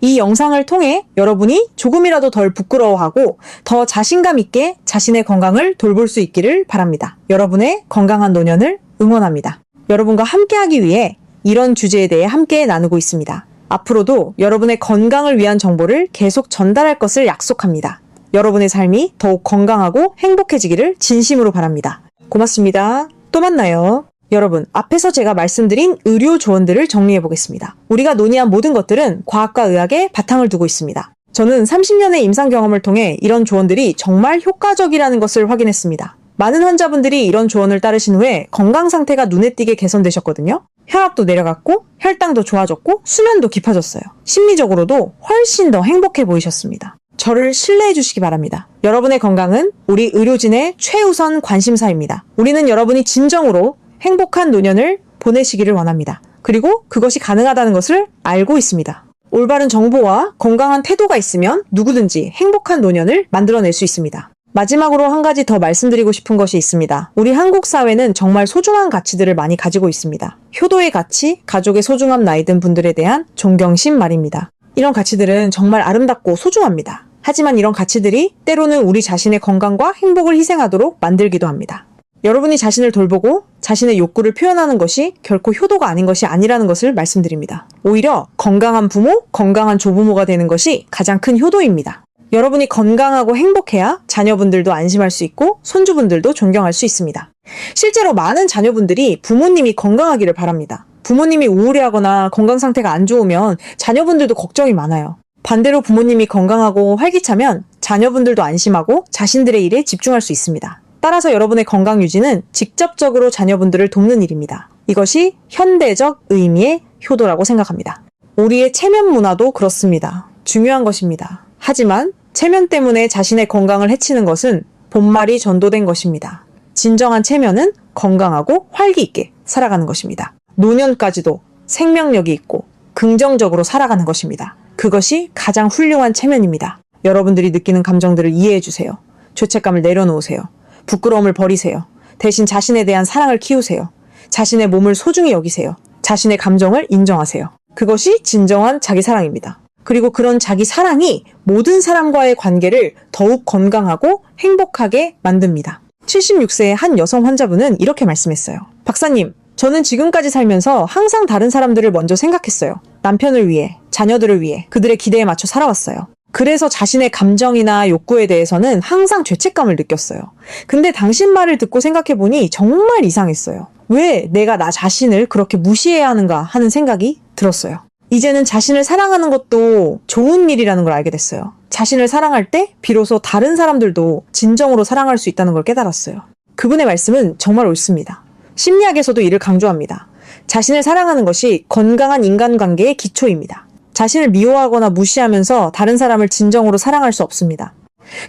이 영상을 통해 여러분이 조금이라도 덜 부끄러워하고 더 자신감 있게 자신의 건강을 돌볼 수 있기를 바랍니다. 여러분의 건강한 노년을 응원합니다. 여러분과 함께하기 위해 이런 주제에 대해 함께 나누고 있습니다. 앞으로도 여러분의 건강을 위한 정보를 계속 전달할 것을 약속합니다. 여러분의 삶이 더욱 건강하고 행복해지기를 진심으로 바랍니다. 고맙습니다. 또 만나요. 여러분, 앞에서 제가 말씀드린 의료 조언들을 정리해 보겠습니다. 우리가 논의한 모든 것들은 과학과 의학에 바탕을 두고 있습니다. 저는 30년의 임상 경험을 통해 이런 조언들이 정말 효과적이라는 것을 확인했습니다. 많은 환자분들이 이런 조언을 따르신 후에 건강 상태가 눈에 띄게 개선되셨거든요. 혈압도 내려갔고 혈당도 좋아졌고 수면도 깊어졌어요. 심리적으로도 훨씬 더 행복해 보이셨습니다. 저를 신뢰해 주시기 바랍니다. 여러분의 건강은 우리 의료진의 최우선 관심사입니다. 우리는 여러분이 진정으로 행복한 노년을 보내시기를 원합니다. 그리고 그것이 가능하다는 것을 알고 있습니다. 올바른 정보와 건강한 태도가 있으면 누구든지 행복한 노년을 만들어낼 수 있습니다. 마지막으로 한 가지 더 말씀드리고 싶은 것이 있습니다. 우리 한국 사회는 정말 소중한 가치들을 많이 가지고 있습니다. 효도의 가치, 가족의 소중함 나이 든 분들에 대한 존경심 말입니다. 이런 가치들은 정말 아름답고 소중합니다. 하지만 이런 가치들이 때로는 우리 자신의 건강과 행복을 희생하도록 만들기도 합니다. 여러분이 자신을 돌보고 자신의 욕구를 표현하는 것이 결코 효도가 아닌 것이 아니라는 것을 말씀드립니다. 오히려 건강한 부모, 건강한 조부모가 되는 것이 가장 큰 효도입니다. 여러분이 건강하고 행복해야 자녀분들도 안심할 수 있고 손주분들도 존경할 수 있습니다. 실제로 많은 자녀분들이 부모님이 건강하기를 바랍니다. 부모님이 우울해하거나 건강 상태가 안 좋으면 자녀분들도 걱정이 많아요. 반대로 부모님이 건강하고 활기차면 자녀분들도 안심하고 자신들의 일에 집중할 수 있습니다. 따라서 여러분의 건강 유지는 직접적으로 자녀분들을 돕는 일입니다. 이것이 현대적 의미의 효도라고 생각합니다. 우리의 체면 문화도 그렇습니다. 중요한 것입니다. 하지만 체면 때문에 자신의 건강을 해치는 것은 본말이 전도된 것입니다. 진정한 체면은 건강하고 활기 있게 살아가는 것입니다. 노년까지도 생명력이 있고 긍정적으로 살아가는 것입니다. 그것이 가장 훌륭한 체면입니다. 여러분들이 느끼는 감정들을 이해해 주세요. 죄책감을 내려놓으세요. 부끄러움을 버리세요. 대신 자신에 대한 사랑을 키우세요. 자신의 몸을 소중히 여기세요. 자신의 감정을 인정하세요. 그것이 진정한 자기 사랑입니다. 그리고 그런 자기 사랑이 모든 사람과의 관계를 더욱 건강하고 행복하게 만듭니다. 76세의 한 여성 환자분은 이렇게 말씀했어요. 박사님, 저는 지금까지 살면서 항상 다른 사람들을 먼저 생각했어요. 남편을 위해, 자녀들을 위해, 그들의 기대에 맞춰 살아왔어요. 그래서 자신의 감정이나 욕구에 대해서는 항상 죄책감을 느꼈어요. 근데 당신 말을 듣고 생각해보니 정말 이상했어요. 왜 내가 나 자신을 그렇게 무시해야 하는가 하는 생각이 들었어요. 이제는 자신을 사랑하는 것도 좋은 일이라는 걸 알게 됐어요. 자신을 사랑할 때 비로소 다른 사람들도 진정으로 사랑할 수 있다는 걸 깨달았어요. 그분의 말씀은 정말 옳습니다. 심리학에서도 이를 강조합니다. 자신을 사랑하는 것이 건강한 인간관계의 기초입니다. 자신을 미워하거나 무시하면서 다른 사람을 진정으로 사랑할 수 없습니다.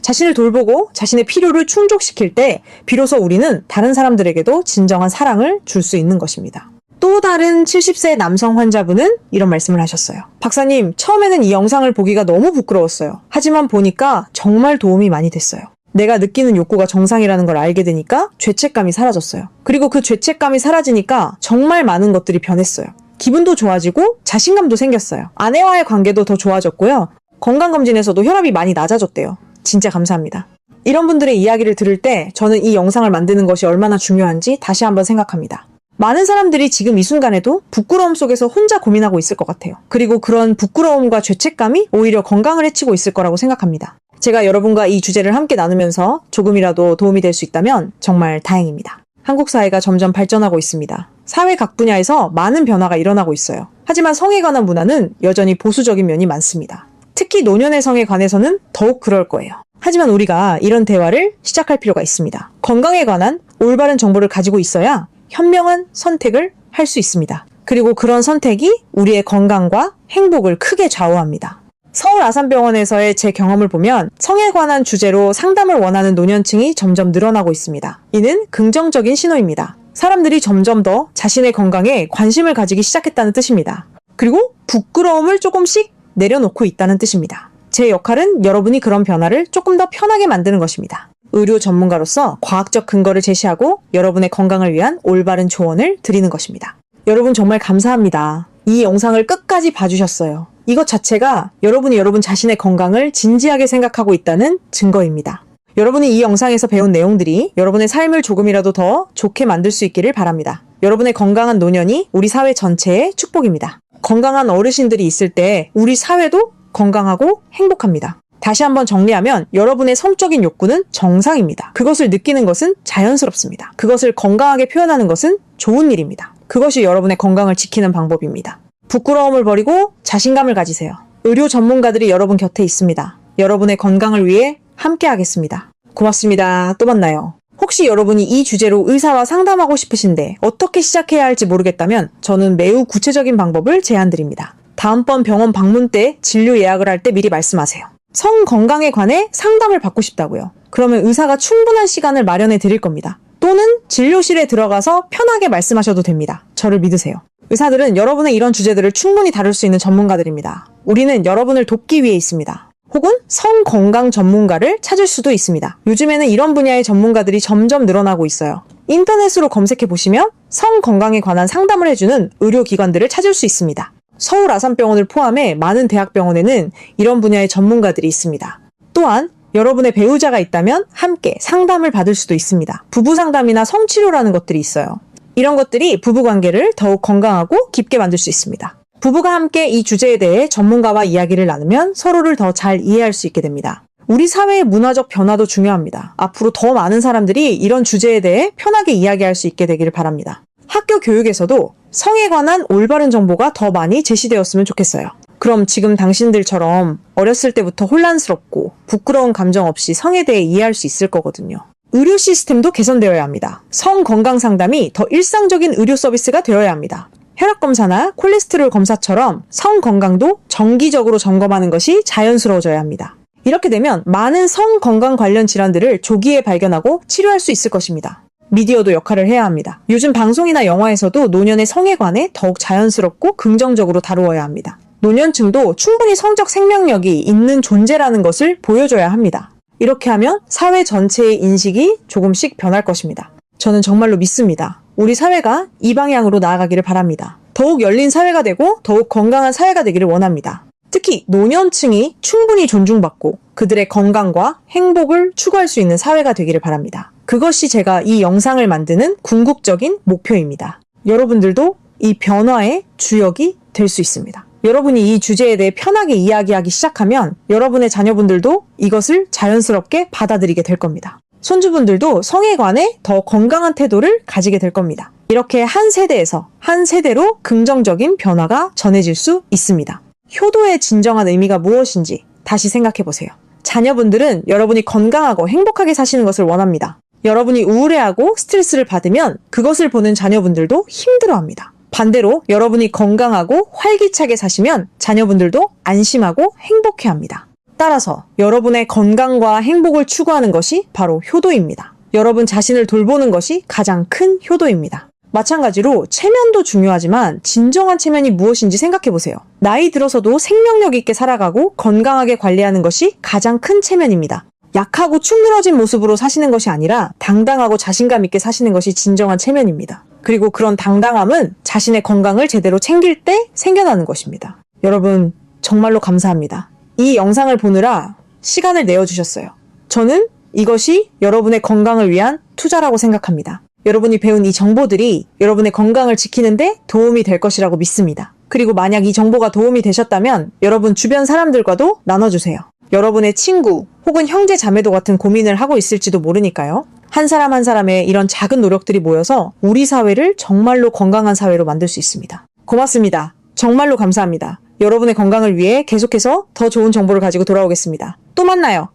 자신을 돌보고 자신의 필요를 충족시킬 때 비로소 우리는 다른 사람들에게도 진정한 사랑을 줄 수 있는 것입니다. 또 다른 70세 남성 환자분은 이런 말씀을 하셨어요. 박사님, 처음에는 이 영상을 보기가 너무 부끄러웠어요. 하지만 보니까 정말 도움이 많이 됐어요. 내가 느끼는 욕구가 정상이라는 걸 알게 되니까 죄책감이 사라졌어요. 그리고 그 죄책감이 사라지니까 정말 많은 것들이 변했어요. 기분도 좋아지고 자신감도 생겼어요. 아내와의 관계도 더 좋아졌고요. 건강검진에서도 혈압이 많이 낮아졌대요. 진짜 감사합니다. 이런 분들의 이야기를 들을 때 저는 이 영상을 만드는 것이 얼마나 중요한지 다시 한번 생각합니다. 많은 사람들이 지금 이 순간에도 부끄러움 속에서 혼자 고민하고 있을 것 같아요. 그리고 그런 부끄러움과 죄책감이 오히려 건강을 해치고 있을 거라고 생각합니다. 제가 여러분과 이 주제를 함께 나누면서 조금이라도 도움이 될 수 있다면 정말 다행입니다. 한국 사회가 점점 발전하고 있습니다. 사회 각 분야에서 많은 변화가 일어나고 있어요. 하지만 성에 관한 문화는 여전히 보수적인 면이 많습니다. 특히 노년의 성에 관해서는 더욱 그럴 거예요. 하지만 우리가 이런 대화를 시작할 필요가 있습니다. 건강에 관한 올바른 정보를 가지고 있어야 현명한 선택을 할 수 있습니다. 그리고 그런 선택이 우리의 건강과 행복을 크게 좌우합니다. 서울 아산병원에서의 제 경험을 보면 성에 관한 주제로 상담을 원하는 노년층이 점점 늘어나고 있습니다. 이는 긍정적인 신호입니다. 사람들이 점점 더 자신의 건강에 관심을 가지기 시작했다는 뜻입니다. 그리고 부끄러움을 조금씩 내려놓고 있다는 뜻입니다. 제 역할은 여러분이 그런 변화를 조금 더 편하게 만드는 것입니다. 의료 전문가로서 과학적 근거를 제시하고 여러분의 건강을 위한 올바른 조언을 드리는 것입니다. 여러분 정말 감사합니다. 이 영상을 끝까지 봐주셨어요. 이것 자체가 여러분이 여러분 자신의 건강을 진지하게 생각하고 있다는 증거입니다. 여러분이 이 영상에서 배운 내용들이 여러분의 삶을 조금이라도 더 좋게 만들 수 있기를 바랍니다. 여러분의 건강한 노년이 우리 사회 전체의 축복입니다. 건강한 어르신들이 있을 때 우리 사회도 건강하고 행복합니다. 다시 한번 정리하면 여러분의 성적인 욕구는 정상입니다. 그것을 느끼는 것은 자연스럽습니다. 그것을 건강하게 표현하는 것은 좋은 일입니다. 그것이 여러분의 건강을 지키는 방법입니다. 부끄러움을 버리고 자신감을 가지세요. 의료 전문가들이 여러분 곁에 있습니다. 여러분의 건강을 위해 함께 하겠습니다. 고맙습니다. 또 만나요. 혹시 여러분이 이 주제로 의사와 상담하고 싶으신데 어떻게 시작해야 할지 모르겠다면 저는 매우 구체적인 방법을 제안드립니다. 다음번 병원 방문 때 진료 예약을 할 때 미리 말씀하세요. 성 건강에 관해 상담을 받고 싶다고요. 그러면 의사가 충분한 시간을 마련해 드릴 겁니다. 또는 진료실에 들어가서 편하게 말씀하셔도 됩니다. 저를 믿으세요. 의사들은 여러분의 이런 주제들을 충분히 다룰 수 있는 전문가들입니다. 우리는 여러분을 돕기 위해 있습니다. 혹은 성 건강 전문가를 찾을 수도 있습니다. 요즘에는 이런 분야의 전문가들이 점점 늘어나고 있어요. 인터넷으로 검색해 보시면 성 건강에 관한 상담을 해주는 의료기관들을 찾을 수 있습니다. 서울 아산병원을 포함해 많은 대학병원에는 이런 분야의 전문가들이 있습니다. 또한 여러분의 배우자가 있다면 함께 상담을 받을 수도 있습니다. 부부 상담이나 성치료라는 것들이 있어요. 이런 것들이 부부관계를 더욱 건강하고 깊게 만들 수 있습니다. 부부가 함께 이 주제에 대해 전문가와 이야기를 나누면 서로를 더 잘 이해할 수 있게 됩니다. 우리 사회의 문화적 변화도 중요합니다. 앞으로 더 많은 사람들이 이런 주제에 대해 편하게 이야기할 수 있게 되기를 바랍니다. 학교 교육에서도 성에 관한 올바른 정보가 더 많이 제시되었으면 좋겠어요. 그럼 지금 당신들처럼 어렸을 때부터 혼란스럽고 부끄러운 감정 없이 성에 대해 이해할 수 있을 거거든요. 의료 시스템도 개선되어야 합니다. 성 건강 상담이 더 일상적인 의료 서비스가 되어야 합니다. 혈압 검사나 콜레스테롤 검사처럼 성 건강도 정기적으로 점검하는 것이 자연스러워져야 합니다. 이렇게 되면 많은 성 건강 관련 질환들을 조기에 발견하고 치료할 수 있을 것입니다. 미디어도 역할을 해야 합니다. 요즘 방송이나 영화에서도 노년의 성에 관해 더욱 자연스럽고 긍정적으로 다루어야 합니다. 노년층도 충분히 성적 생명력이 있는 존재라는 것을 보여줘야 합니다. 이렇게 하면 사회 전체의 인식이 조금씩 변할 것입니다. 저는 정말로 믿습니다. 우리 사회가 이 방향으로 나아가기를 바랍니다. 더욱 열린 사회가 되고 더욱 건강한 사회가 되기를 원합니다. 특히 노년층이 충분히 존중받고 그들의 건강과 행복을 추구할 수 있는 사회가 되기를 바랍니다. 그것이 제가 이 영상을 만드는 궁극적인 목표입니다. 여러분들도 이 변화의 주역이 될 수 있습니다. 여러분이 이 주제에 대해 편하게 이야기하기 시작하면 여러분의 자녀분들도 이것을 자연스럽게 받아들이게 될 겁니다. 손주분들도 성에 관해 더 건강한 태도를 가지게 될 겁니다. 이렇게 한 세대에서 한 세대로 긍정적인 변화가 전해질 수 있습니다. 효도의 진정한 의미가 무엇인지 다시 생각해 보세요. 자녀분들은 여러분이 건강하고 행복하게 사시는 것을 원합니다. 여러분이 우울해하고 스트레스를 받으면 그것을 보는 자녀분들도 힘들어합니다. 반대로 여러분이 건강하고 활기차게 사시면 자녀분들도 안심하고 행복해합니다. 따라서 여러분의 건강과 행복을 추구하는 것이 바로 효도입니다. 여러분 자신을 돌보는 것이 가장 큰 효도입니다. 마찬가지로 체면도 중요하지만 진정한 체면이 무엇인지 생각해보세요. 나이 들어서도 생명력 있게 살아가고 건강하게 관리하는 것이 가장 큰 체면입니다. 약하고 축 늘어진 모습으로 사시는 것이 아니라 당당하고 자신감 있게 사시는 것이 진정한 체면입니다. 그리고 그런 당당함은 자신의 건강을 제대로 챙길 때 생겨나는 것입니다. 여러분 정말로 감사합니다. 이 영상을 보느라 시간을 내어주셨어요. 저는 이것이 여러분의 건강을 위한 투자라고 생각합니다. 여러분이 배운 이 정보들이 여러분의 건강을 지키는데 도움이 될 것이라고 믿습니다. 그리고 만약 이 정보가 도움이 되셨다면 여러분 주변 사람들과도 나눠주세요. 여러분의 친구 혹은 형제 자매도 같은 고민을 하고 있을지도 모르니까요. 한 사람 한 사람의 이런 작은 노력들이 모여서 우리 사회를 정말로 건강한 사회로 만들 수 있습니다. 고맙습니다. 정말로 감사합니다. 여러분의 건강을 위해 계속해서 더 좋은 정보를 가지고 돌아오겠습니다. 또 만나요.